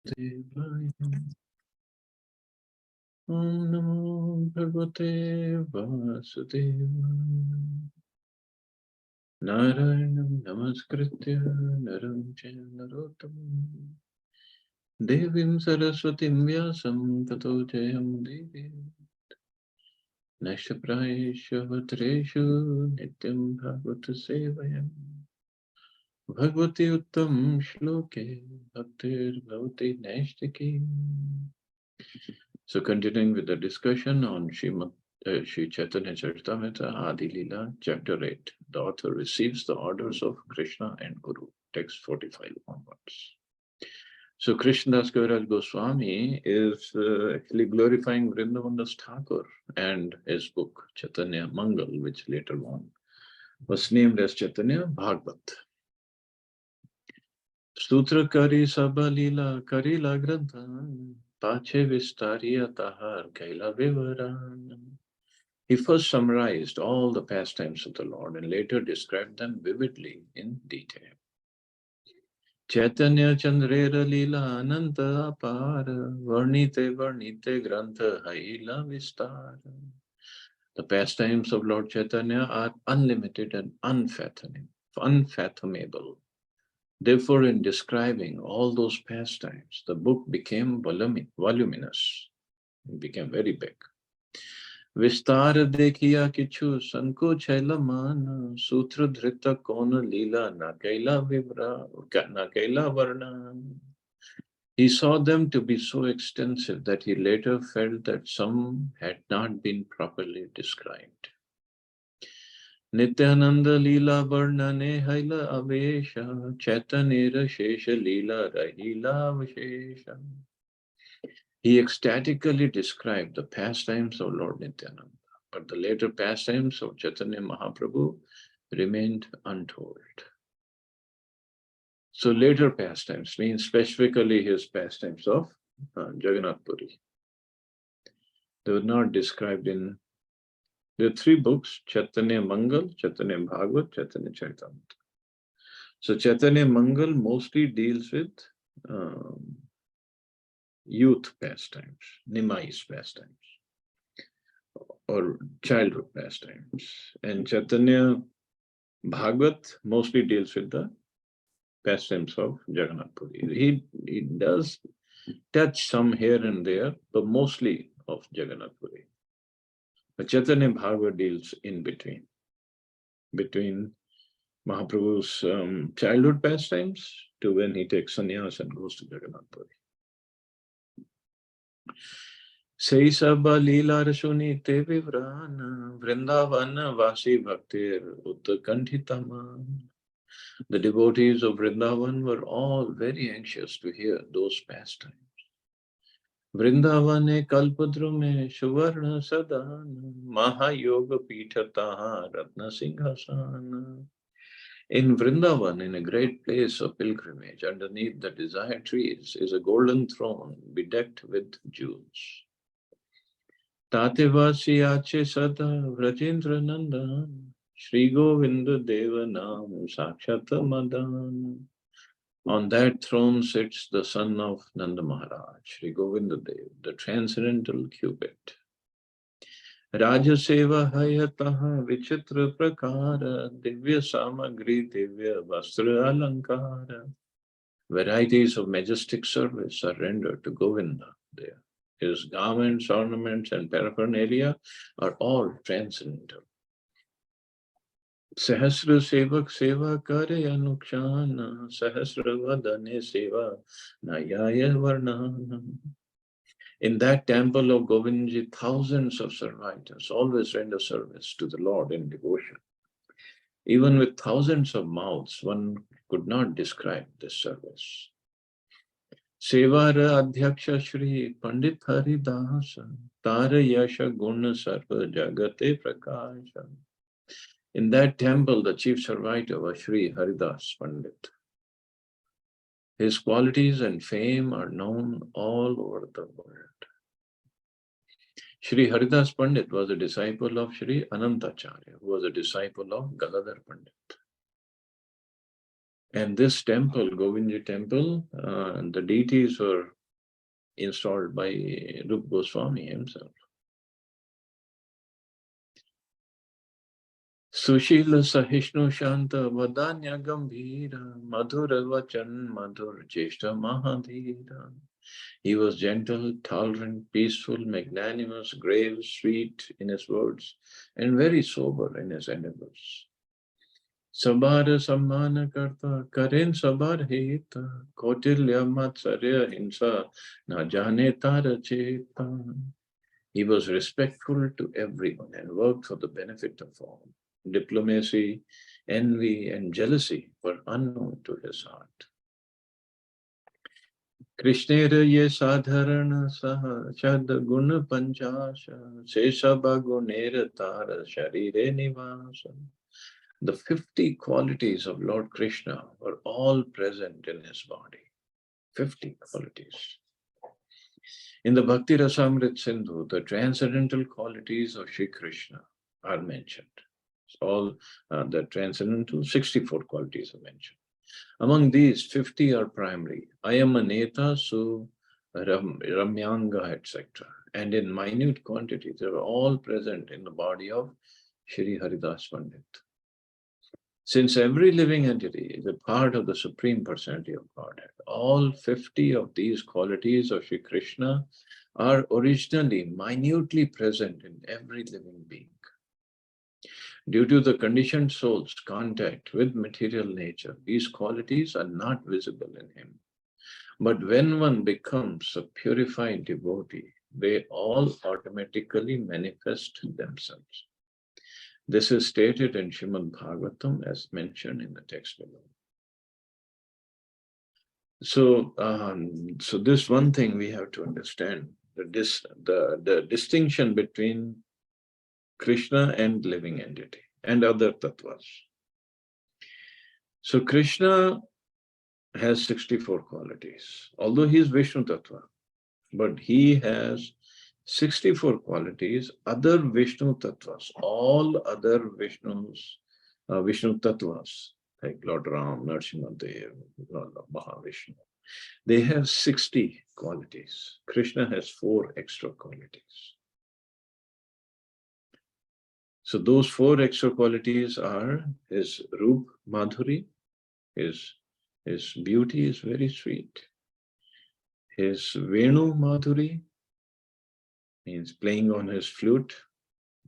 Devaya. Om Namo Bhagavate Vasudevaya. Narayanam Namaskritya Naram Chaiva Narottamam Devim Saraswatim Vyasam Tato Jayam Devi Nashtaprayeshu Vatreshu Nityam Bhagavata Sevayam Bhagavati Uttam Shloke Bhaktir Bhavati Nashtaki. So continuing with the discussion on Sri Chaitanya Charitamrita, Adi Lila, Chapter 8. The author receives the orders of Krishna and Guru. Text 45 onwards. So Krishnadas Kaviraj Goswami is actually glorifying Vrindavandas Thakur and his book Chaitanya Mangal, which later on was named as Chaitanya Bhagvat. Sutra Kari Sabha Lila Karila Granthan Pache Vistariya Tahar Kaila Vivaran. He first summarized all the pastimes of the Lord and later described them vividly in detail. Chaitanya Chandrera Lila Ananta Apara Varnite Varnite Grantha Haila Vistara. The pastimes of Lord Chaitanya are unlimited and unfathomable. Therefore, in describing all those pastimes, the book became voluminous. It became very big. Vistara dekhiya kichu sankoch haila man sutra dhrita kona lila nakaila vibra nakaila varna. He saw them to be so extensive that he later felt that some had not been properly described. Nityananda Lila Varnane Haila Avesha Chaitanera Shesha Lila Rahila Vashesha. He ecstatically described the pastimes of Lord Nityananda, but the later pastimes of Chaitanya Mahaprabhu remained untold. So later pastimes means specifically his pastimes of Jagannath Puri. They were not described in. There are three books: Chaitanya Mangal, Chaitanya Bhagavad, Chaitanya Charitamrita. So Chaitanya Mangal mostly deals with youth pastimes, Nimais pastimes, or childhood pastimes. And Chaitanya Bhagavad mostly deals with the pastimes of Jagannath Puri. He does touch some here and there, but mostly of Jagannath Puri. But Chaitanya Bhagavad deals in between Mahaprabhu's childhood pastimes to when he takes sannyas and goes to Jagannath Puri. Sei sabha lila rasuni te vivrana vrindavana vasi bhaktir uttakantitama. The devotees of Vrindavan were all very anxious to hear those pastimes. Vrindavane kalpadrume suvarna sadana mahayoga pitataha ratna singhasana. In Vrindavan, in a great place of pilgrimage, underneath the desire trees is a golden throne bedecked with jewels. Tatevasi ache sada Vrajendra Nandan Shri Govinda Deva Nam Sakshata Madan. On that throne sits the son of Nanda Maharaj, Shri Govinda Dev, the transcendental Cupid. Rajaseva hayataha vichitra prakara divya samagri divya vastra alankara. Varieties of majestic service are rendered to Govinda there. His garments, ornaments, and paraphernalia are all transcendental. Sahasra sevak seva kare anukshana, sahasra vadane seva nayaya varnana. In that temple of Govindji, thousands of servitors always render service to the Lord in devotion. Even with thousands of mouths, one could not describe this service. Sevara Adhyaksha Shri Pandit Haridasa Tara Yasha Guna Sarva Jagate Prakasha. In that temple, the chief servitor was Shri Haridas Pandit. His qualities and fame are known all over the world. Shri Haridas Pandit was a disciple of Shri Anantacharya, who was a disciple of Galadhar Pandit. And this temple, Govindji temple, the deities were installed by Rupa Goswami himself. Sushila Sahishnu Shanta Vadanya Gambhira Madhura Vachan Madhur Jeshta Mahadhira. He was gentle, tolerant, peaceful, magnanimous, grave, sweet in his words, and very sober in his endeavors. Sabara Sammana Karta Karen Sabar Heta Kautilya Matsarya Hinsa Na Jane Tara Cheta. He was respectful to everyone and worked for the benefit of all. Diplomacy, envy, and jealousy were unknown to his heart. Krishnera ye sadharana saha shad guna panchasha sesha gunera tara sharire nivasa. The 50 qualities of Lord Krishna were all present in his body. 50 qualities. In the Bhakti Rasamrit Sindhu, the transcendental qualities of Sri Krishna are mentioned. All the transcendental 64 qualities are mentioned. Among these, 50 are primary. I am a neta, so Ramyanga, etc. And in minute quantity, they are all present in the body of Shri Haridas Pandit. Since every living entity is a part of the Supreme Personality of Godhead, all 50 of these qualities of Shri Krishna are originally minutely present in every living being. Due to the conditioned soul's contact with material nature, these qualities are not visible in him. But when one becomes a purified devotee, they all automatically manifest themselves. This is stated in Srimad Bhagavatam as mentioned in the text below. So this one thing we have to understand, the distinction between Krishna and living entity and other tattvas. So Krishna has 64 qualities, although he is Vishnu tattva, but he has 64 qualities, other Vishnu tattvas, all other Vishnu tattvas, like Lord Ram, Narsimhadev, Lord Mahavishnu, they have 60 qualities. Krishna has 4 extra qualities. So those 4 extra qualities are his Roop Madhuri, his beauty is very sweet. His Venu Madhuri, means playing on his flute,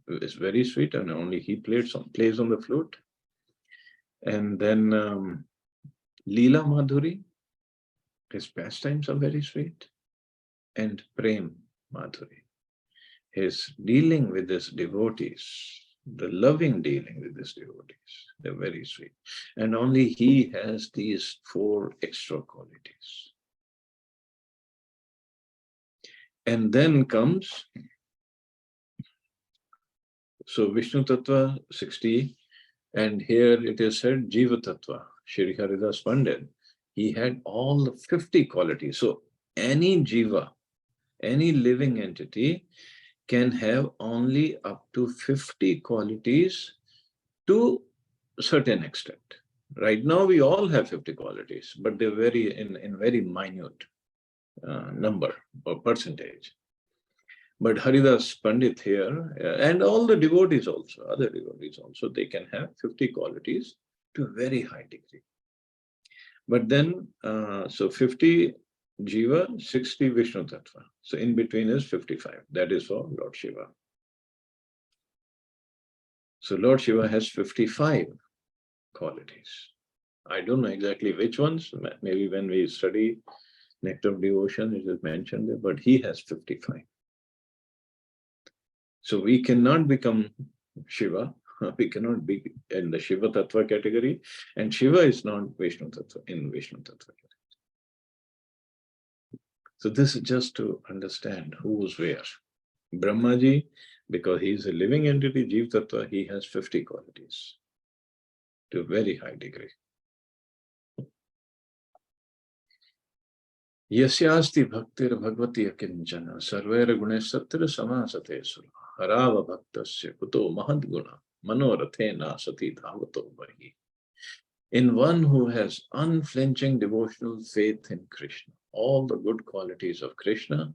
is very sweet, and only he plays on the flute. And then Lila Madhuri, his pastimes are very sweet. And Prem Madhuri, his dealing with his devotees, the loving dealing with his devotees, they're very sweet. And only he has these 4 extra qualities. And then comes, so Vishnu Tattva 60, and here it is said Jiva Tattva, Shri Haridas Pandit, he had all the 50 qualities. So any Jiva, any living entity can have only up to 50 qualities to a certain extent. Right now we all have 50 qualities, but they're very in very minute number or percentage. But Haridas Pandit here, and all the devotees also, other devotees also, they can have 50 qualities to a very high degree. But then, so 50 Jiva, 60 Vishnu Tattva. So in between is 55. That is for Lord Shiva. So Lord Shiva has 55 qualities. I don't know exactly which ones. Maybe when we study Nectar of Devotion, it is mentioned there, but he has 55. So we cannot become Shiva. We cannot be in the Shiva Tattva category, and Shiva is not Vishnu Tattva in Vishnu Tattva category. So this is just to understand who's where. Brahmaji, because he is a living entity, Jiva Tattva, he has 50 qualities to a very high degree. Yasyasti bhaktir bhagvati akinchana sarvera gunesatra samasate sura harava bhaktasya kuto mahad guna manorathena sati dhavato vahi. In one who has unflinching devotional faith in Krishna, All the good qualities of Krishna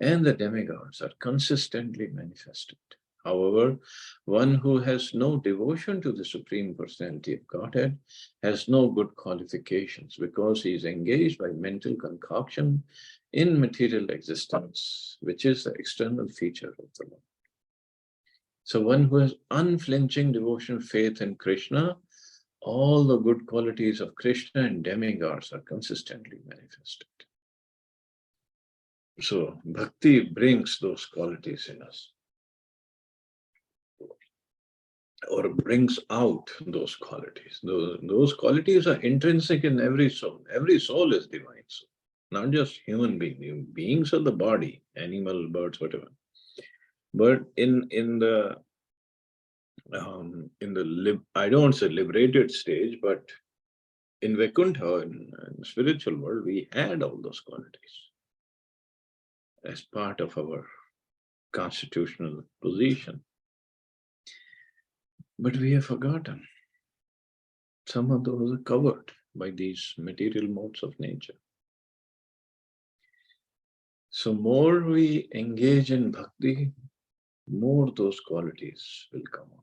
and the demigods are consistently manifested. However, one who has no devotion to the Supreme Personality of Godhead has no good qualifications because he is engaged by mental concoction in material existence, which is the external feature of the Lord. So one who has unflinching devotion, faith in Krishna, all the good qualities of Krishna and demigods are consistently manifested. So bhakti brings those qualities in us, or brings out those qualities. Those qualities are intrinsic in every soul. Every soul is divine soul, not just human being. Beings are the body, animal, birds, whatever. But in the I don't say liberated stage, but in Vaikuntha, in spiritual world, we had all those qualities as part of our constitutional position. But we have forgotten. Some of those are covered by these material modes of nature. So more we engage in bhakti, more those qualities will come out.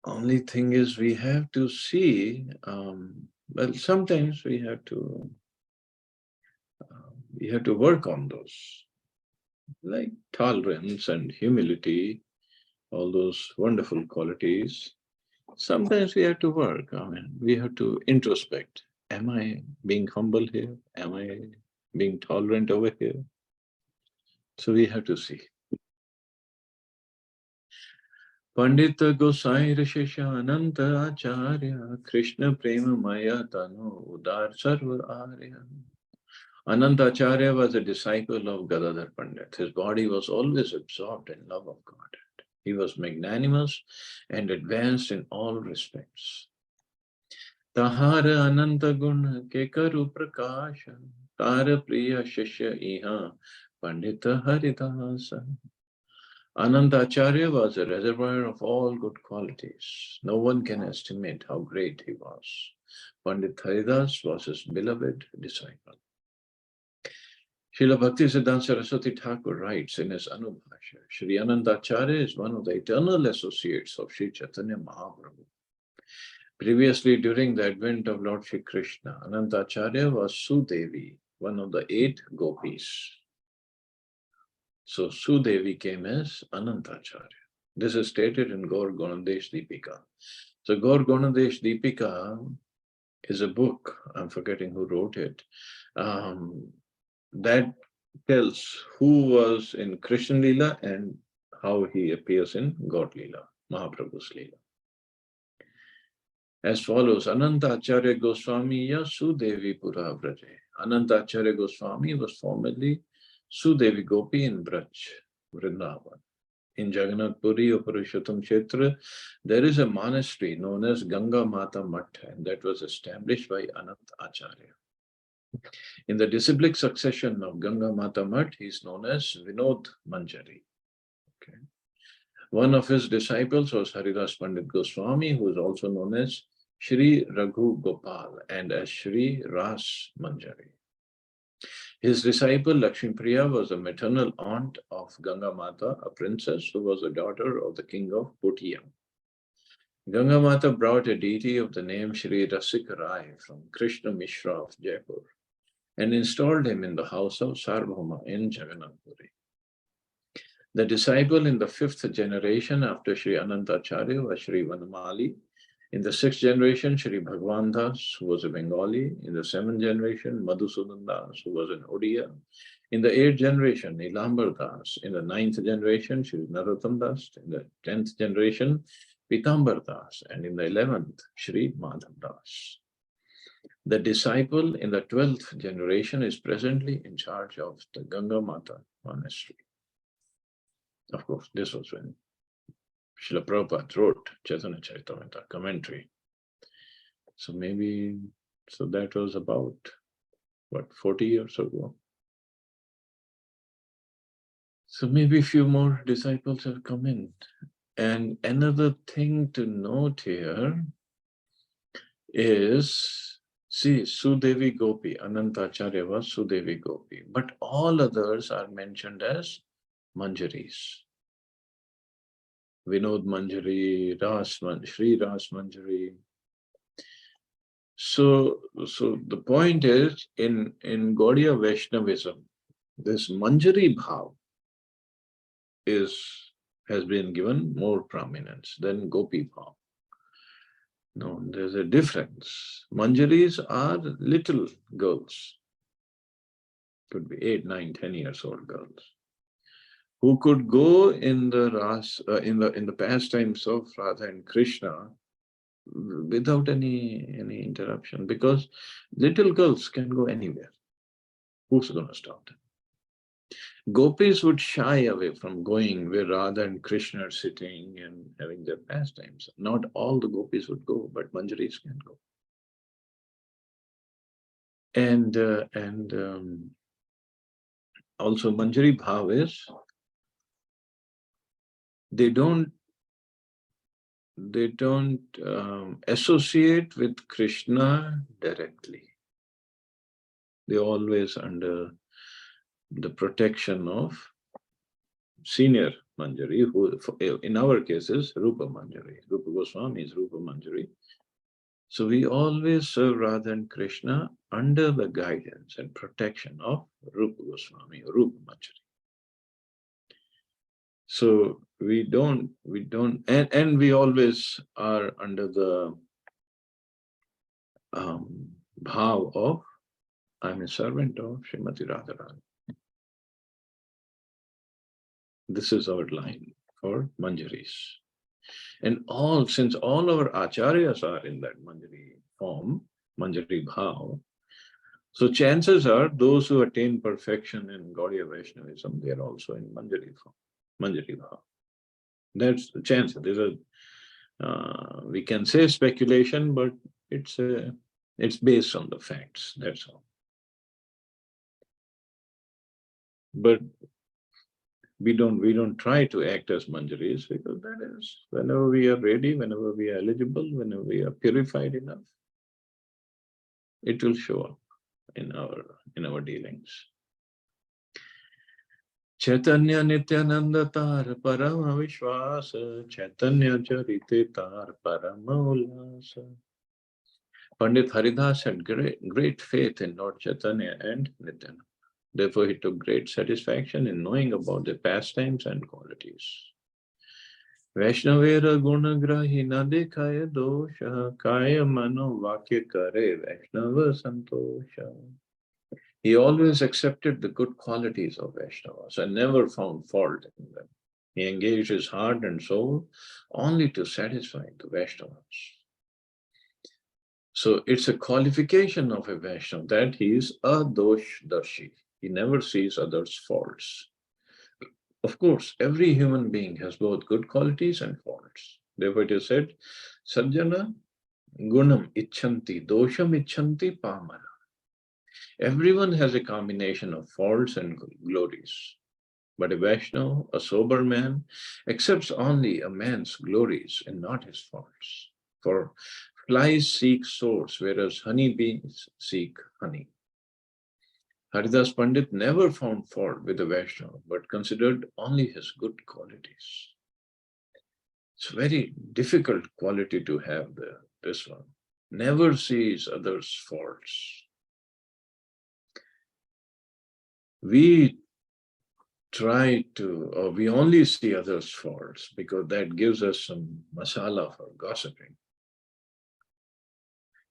Only thing is we have to see, well, sometimes we have to work on those, like tolerance and humility, all those wonderful qualities. Sometimes we have to work. I mean, we have to introspect. Am I being humble here? Am I being tolerant over here? So we have to see. Pandita Gosai Rishesha Ananta Acharya Krishna Prema Maya Tanu Udar Sarva Arya. Ananta Acharya was a disciple of Gadadhar Pandit. His body was always absorbed in love of God. He was magnanimous and advanced in all respects. Tahara Ananta Gun Kekaru Prakasha Tara Priya Shishya Iha Pandita Haridasa. Anantacharya was a reservoir of all good qualities. No one can estimate how great he was. Pandit Haridas was his beloved disciple. Srila Bhaktisiddhanta Saraswati Thakur writes in his Anubhasha, Sri Anantacharya is one of the eternal associates of Sri Chaitanya Mahaprabhu. Previously, during the advent of Lord Sri Krishna, Anantacharya was Sudevi, one of the 8 gopis. So Sudevi came as Anantacharya. This is stated in Gaur Ganadesh Deepika. So Gaur Ganadesh Deepika is a book, I'm forgetting who wrote it, that tells who was in Krishna Lila and how he appears in God Lila, Mahaprabhu's Lila. As follows, Anantacharya Goswami ya Sudevi Pura Vraje. Anantacharya Goswami was formerly Sudevi Gopi in Braj, Vrindavan. In Jagannath Puri or Purushottam Kshetra, there is a monastery known as Ganga Mata Math, and that was established by Anant Acharya. In the disciplic succession of Ganga Mata Math, he is known as Vinod Manjari. Okay. One of his disciples was Haridas Pandit Goswami, who is also known as Shri Raghu Gopal and as Shri Ras Manjari. His disciple Lakshmi Priya was the maternal aunt of Ganga Mata, a princess who was the daughter of the king of Putia. Ganga Mata brought a deity of the name Shri Rasik Rai from Krishna Mishra of Jaipur and installed him in the house of Sarbhoma in Jagannath Puri. The disciple in the 5th generation after Shri Anantacharya was Shri Vanamali. In the 6th generation, Shri Bhagwan Das, who was a Bengali. In the 7th generation, Madhusudan Das, who was an Odia. In the 8th generation, Nilambar Das. In the 9th generation, Shri Narottam Das. In the 10th generation, Pitambar Das. And in the 11th, Shri Madhav Das. The disciple in the 12th generation is presently in charge of the Ganga Mata monastery. Of course, this was when Srila Prabhupada wrote Chaitanya Charitamrita commentary. So that was about, 40 years ago. So maybe a few more disciples have come in. And another thing to note here is See, Sudevi Gopi, Anantacharya was Sudevi Gopi, but all others are mentioned as Manjaris. Vinod Manjari, Sri Ras Manjari. So the point is, in Gaudiya Vaishnavism, this Manjari Bhav has been given more prominence than Gopi Bhav. No, there's a difference. Manjaris are little girls, could be 8, 9, 10 years old girls, who could go in the in the pastimes of Radha and Krishna without any interruption, because little girls can go anywhere. Who's going to stop them? Gopis would shy away from going where Radha and Krishna are sitting and having their pastimes. Not all the gopis would go, but Manjaris can go. And also Manjari Bhav is they don't associate with Krishna directly. They always under the protection of senior Manjari, who in our case is Rupa Manjari. Rupa Goswami is Rupa Manjari. So we always serve Radha and Krishna under the guidance and protection of Rupa Goswami, Rupa Manjari. So we don't, and we always are under the bhav of, I'm a servant of Srimati Radharani. This is our line for Manjaris. And since all our acharyas are in that Manjari form, Manjari bhav, so chances are those who attain perfection in Gaudiya Vaishnavism, they are also in Manjari form, Manjari bhav. That's the chance. We can say speculation, but it's based on the facts. That's all. But we don't try to act as Manjaris, because that is whenever we are ready, whenever we are eligible, whenever we are purified enough, it will show up in our dealings. Chaitanya Nityananda Tar Parama Vishwasa, Chaitanya Charite Tar Parama Ullasa. Pandit Haridas had great faith in Lord Chaitanya and Nityananda. Therefore, he took great satisfaction in knowing about their pastimes and qualities. Vaishnavera gunagrahi na dekhaya dosha, kaya mano vakya kare Vaishnava santosha. He always accepted the good qualities of Vaishnavas and never found fault in them. He engaged his heart and soul only to satisfy the Vaishnavas. So it's a qualification of a Vaishnava that he is a dosh darshi. He never sees others' faults. Of course, every human being has both good qualities and faults. Therefore, it is said, Sajjana gunam icchanti, dosham icchanti pamana. Everyone has a combination of faults and glories. But a Vaishnava, a sober man, accepts only a man's glories and not his faults. For flies seek source, whereas honeybees seek honey. Haridas Pandit never found fault with the Vaishnava, but considered only his good qualities. It's a very difficult quality to have this one. Never sees others' faults. We try to, or we only see others' faults because that gives us some masala for gossiping.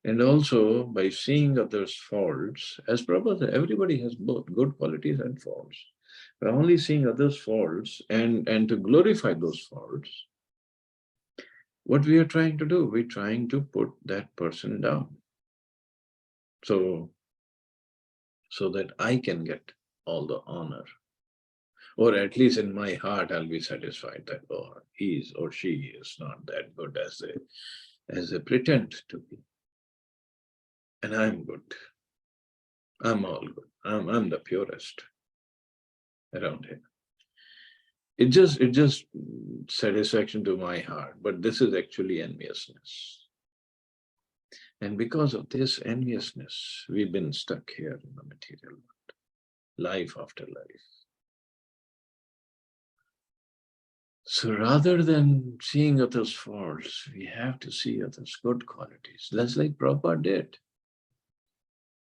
And also, by seeing others' faults, as Prabhupada said, everybody has both good qualities and faults. By only seeing others' faults and to glorify those faults, what we are trying to do, we're trying to put that person down. So that I can get all the honor. Or at least in my heart, I'll be satisfied that, oh, he or she is not that good as they pretend to be. And I'm good. I'm all good. I'm the purest around here. It just satisfaction to my heart, but this is actually enviousness. And because of this enviousness, we've been stuck here in the material world, life after life. So rather than seeing others' faults, we have to see others' good qualities. That's like Prabhupada did.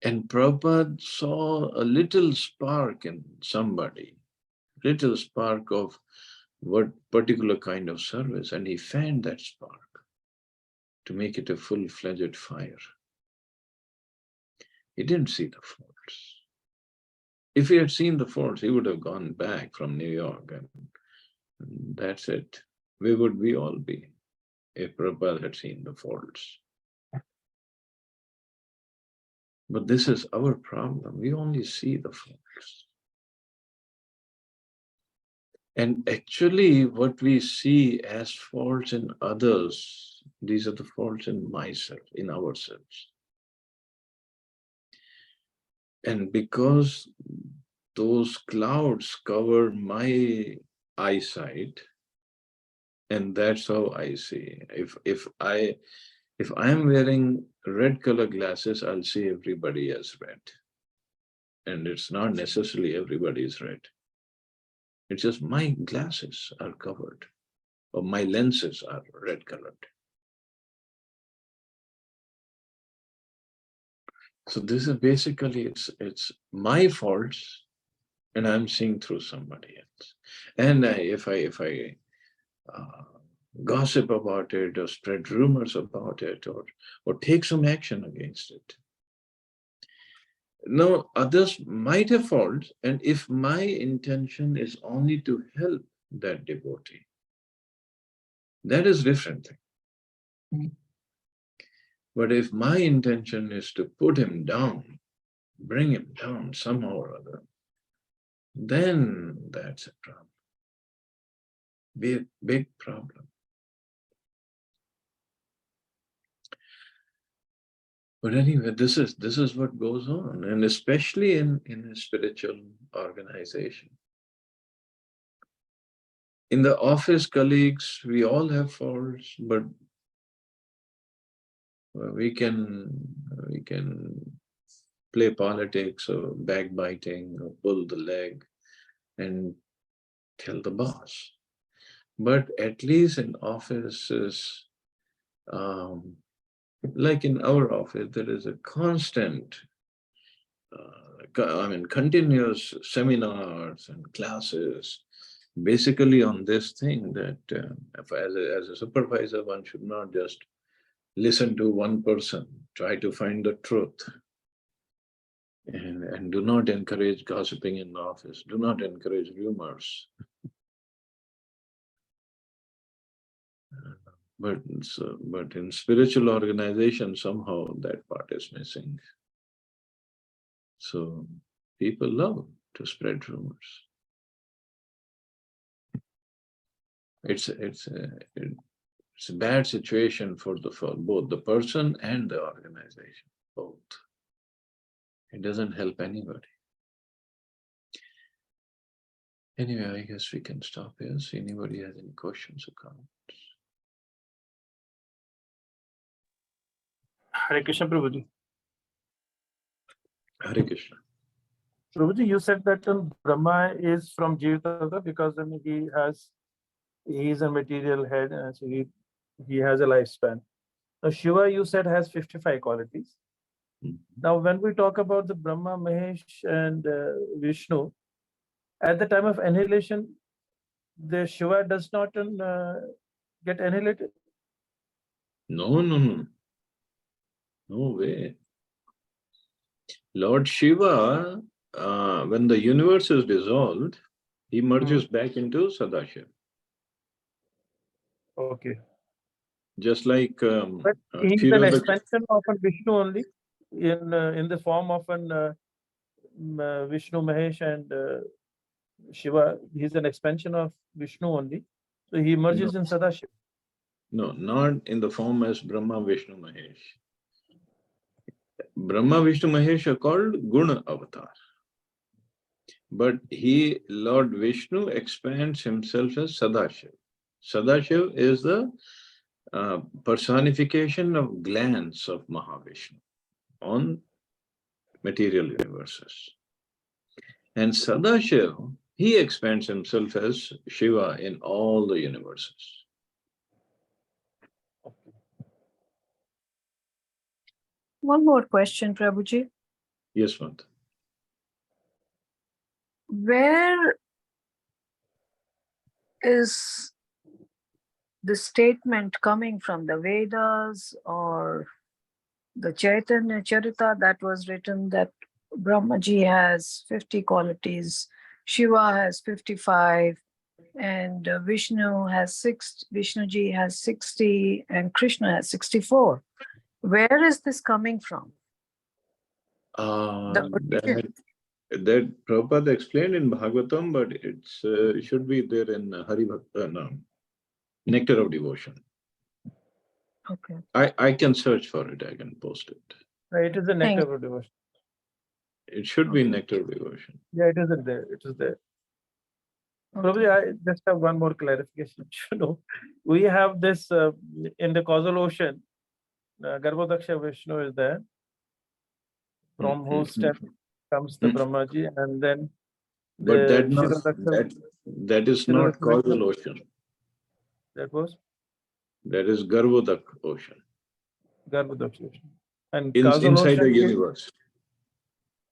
And Prabhupada saw a little spark in somebody, little spark of what particular kind of service, and he fanned that spark to make it a full-fledged fire. He didn't see the faults. If he had seen the faults, he would have gone back from New York, and that's it. Where would we all be if Prabhupada had seen the faults? But this is our problem. We only see the faults. And actually, what we see as faults in others, these are the faults in myself, in ourselves. And because those clouds cover my eyesight, and that's how I see. If I'm wearing red color glasses, I'll see everybody as red. And it's not necessarily everybody is red. It's just my glasses are covered, or my lenses are red colored. So this is basically, it's my faults, and I'm seeing through somebody else. And if I gossip about it, or spread rumors about it, or take some action against it, no, others might have faults, and if my intention is only to help that devotee, that is different thing. But if my intention is to put him down, bring him down somehow or other, then that's a problem. Big problem. But anyway, this is what goes on, and especially in a spiritual organization. In the office, colleagues, we all have faults, but we can play politics or backbiting or pull the leg and tell the boss. But at least in offices, like in our office, there is a constant, continuous seminars and classes, basically on this thing that as a supervisor, one should not just listen to one person, try to find the truth. And do not encourage gossiping in the office. Do not encourage rumors. But in spiritual organization, somehow that part is missing. So people love to spread rumors. It's a bad situation for both the person and the organization, both. It doesn't help anybody. Anyway, I guess we can stop here. See anybody has any questions or comments. Hare Krishna, Prabhuji. Hare Krishna. Prabhuji, you said that Brahma is from Jivtaka because he is a material head, and so he has a lifespan. Now Shiva, you said, has 55 qualities. Now, when we talk about the Brahma, Mahesh, and Vishnu, at the time of annihilation, the Shiva does not get annihilated. No way. Lord Shiva, when the universe is dissolved, he merges back into Sadashiv. Okay. Just like but he's an expansion of a Vishnu only, in the form of an Vishnu, Mahesh, and Shiva. He's an expansion of Vishnu only, so he merges in Sadashiv. No, not in the form as Brahma, Vishnu, Mahesh. Brahma, Vishnu, Mahesh are called Guna Avatar. But Lord Vishnu expands himself as Sadashiv. Sadashiv is the personification of glance of Mahavishnu on material universes. And Sadashiva, he expands himself as Shiva in all the universes. One more question, Prabhuji. Yes, Mata. Where is the statement coming from? The Vedas or the Chaitanya Charita that was written that Brahmaji has 50 qualities, Shiva has 55, and Vishnu has 6, Vishnuji has 60, and Krishna has 64. Where is this coming from? That Prabhupada explained in Bhagavatam, but it should be there in Hari Bhakta, no, Nectar of Devotion. Okay. I can search for it. I can post it. It is the Nectar of Devotion. It should be Nectar of Devotion. Yeah, it isn't there. It is there. Probably I just have one more clarification. You know, we have this in the causal ocean. Garbhodaksha Vishnu is there, from whose step comes the Brahmaji, and then but the that is not causal ocean. That was? That is Garbhodak ocean. Garbhodaksha Ocean. And inside the universe.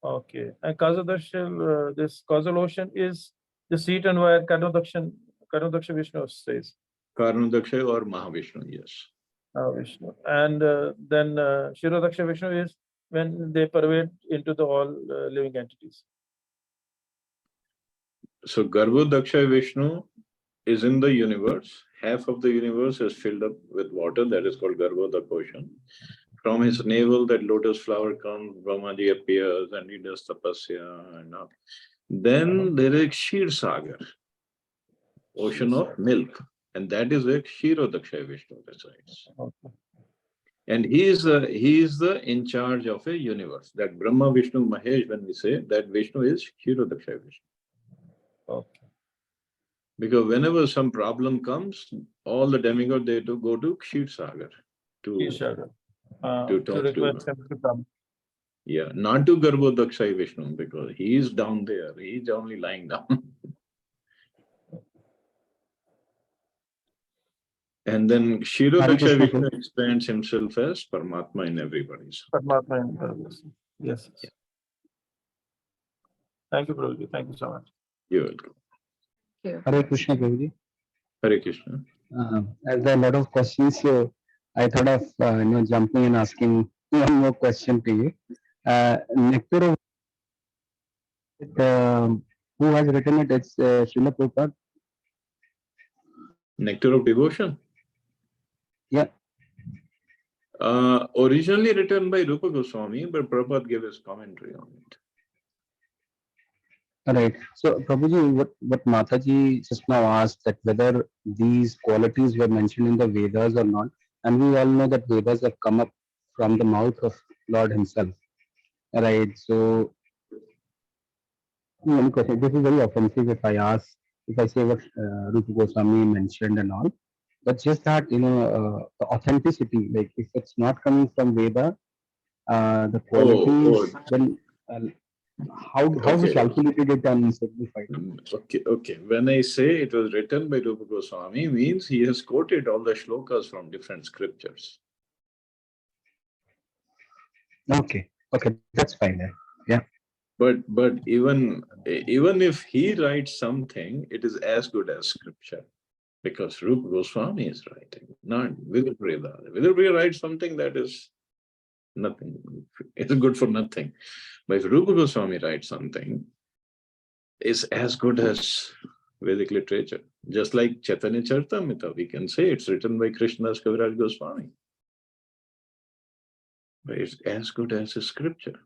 Okay. And Kausal this causal ocean is the seat and where Karnadaksha Vishnu stays. Karnadaksha or Mahavishnu, yes. Vishnu. And then Shirodaksha Vishnu is when they pervade into the all living entities. So Garbhodaksha Vishnu is in the universe. Half of the universe is filled up with water, that is called Garbhodak ocean. From his navel, that lotus flower comes, Brahmaji appears and he does tapasya and all. Then there is Kshir Sagar, ocean of milk, and that is where Kshirodaksha Vishnu resides. Okay. And he is the in charge of a universe. That Brahma, Vishnu, Mahesh, when we say that Vishnu is Kshirodaksha Vishnu. Okay. Because whenever some problem comes, all the demigods, they do go to Kshir Sagar to talk request him to come. Yeah, not to Garbhodaksha Vishnu, because he is down there. He is only lying down. And then Kshirodaksha Vishnu expands himself as Paramatma in everybody's. Paramatma in everybody's. Yes. Yeah. Thank you, Prabhuji. Thank you so much. You're welcome. Hare Krishna, Prabhuji. Hare Krishna. As there are a lot of questions, so I thought of jumping and asking one more question to you. Nectar of who has written it? It's Srila Prabhupada. Nectar of Devotion? Yeah. Originally written by Rupa Goswami, but Prabhupada gave his commentary on it. Right. So, Prabhuji, what Mataji just now asked, that whether these qualities were mentioned in the Vedas or not, and we all know that Vedas have come up from the mouth of Lord himself. Right. So, one question. This is very offensive if I say what Rupa Goswami mentioned and all, but just that, the authenticity, like if it's not coming from Veda, the qualities, then how we calculated it and simplified it. Okay. When I say it was written by Rupa Goswami, means he has quoted all the shlokas from different scriptures. Okay, that's fine then. Yeah. But even if he writes something, it is as good as scripture, because Rupa Goswami is writing, not Vidupriya. Vidupriya writes something that is nothing. It's good for nothing. But if Rupa Goswami writes something, it's as good as Vedic literature. Just like Chaitanya Charitamrita, we can say it's written by Krishnadas Kaviraj Goswami. But it's as good as a scripture.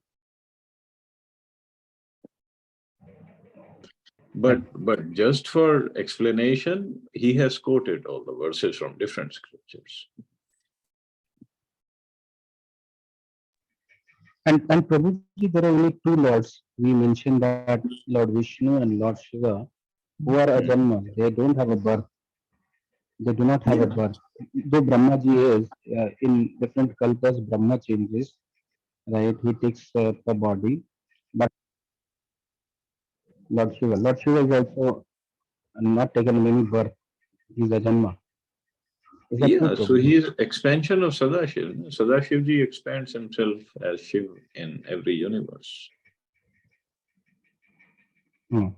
But just for explanation, he has quoted all the verses from different scriptures. And Prabhuji, there are only two lords. We mentioned that Lord Vishnu and Lord Shiva, who are Ajanma. They don't have a birth. They do not have a birth. Though Brahmaji is in different kalpas, Brahma changes, right? He takes a body, but Lord Shiva is also not taken any birth. He's a Janma. Is that true, Yeah, so Prabhu? he is expansion of Sadashiv. Sadashivji expands himself as Shiv in every universe. Hmm.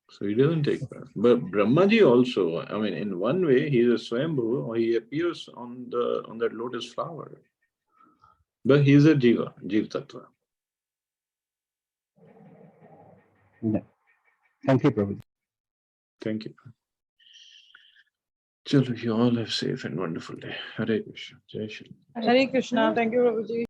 So he doesn't take birth. But Brahmaji also, I mean, in one way, he is a Swayambhu, or he appears on that lotus flower. But he is a Jiva, Jiv Tattva. Yeah. Thank you, Prabhu. Thank you. Chalo, you all have safe and wonderful day. Hare Krishna. Jai Shri. Hare Krishna. Thank you, Prabhuji.